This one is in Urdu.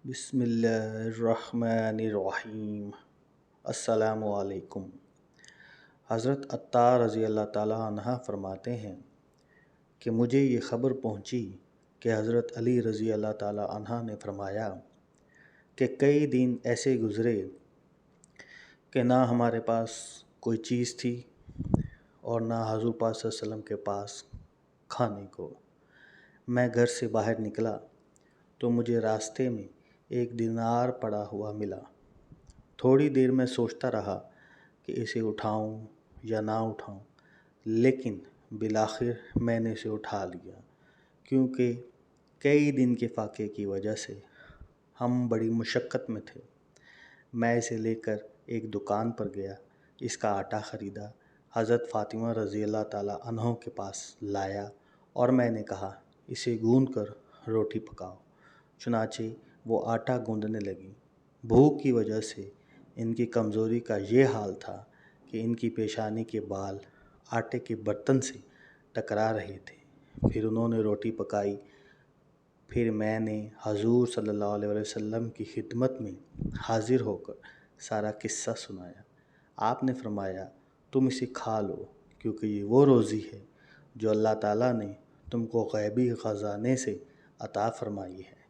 بسم اللہ الرحمن الرحیم۔ السلام علیکم۔ حضرت عطار رضی اللہ تعالیٰ عنہ فرماتے ہیں کہ مجھے یہ خبر پہنچی کہ حضرت علی رضی اللہ تعالیٰ عنہ نے فرمایا کہ کئی دن ایسے گزرے کہ نہ ہمارے پاس کوئی چیز تھی اور نہ حضور پاک صلی اللہ علیہ وسلم کے پاس کھانے کو۔ میں گھر سے باہر نکلا تو مجھے راستے میں ایک دینار پڑا ہوا ملا۔ تھوڑی دیر میں سوچتا رہا کہ اسے اٹھاؤں یا نہ اٹھاؤں، لیکن بالآخر میں نے اسے اٹھا لیا، کیونکہ کئی دن کے فاقے کی وجہ سے ہم بڑی مشقت میں تھے۔ میں اسے لے کر ایک دکان پر گیا، اس کا آٹا خریدا، حضرت فاطمہ رضی اللہ تعالیٰ عنہ کے پاس لایا اور میں نے کہا اسے گوندھ کر روٹی پکاؤ۔ چنانچہ وہ آٹا گوندھنے لگی۔ بھوک کی وجہ سے ان کی کمزوری کا یہ حال تھا کہ ان کی پیشانی کے بال آٹے کے برتن سے ٹکرا رہے تھے۔ پھر انہوں نے روٹی پکائی۔ پھر میں نے حضور صلی اللہ علیہ وسلم کی خدمت میں حاضر ہو کر سارا قصہ سنایا۔ آپ نے فرمایا تم اسے کھا لو، کیونکہ یہ وہ روزی ہے جو اللہ تعالیٰ نے تم کو غیبی خزانے سے عطا فرمائی ہے۔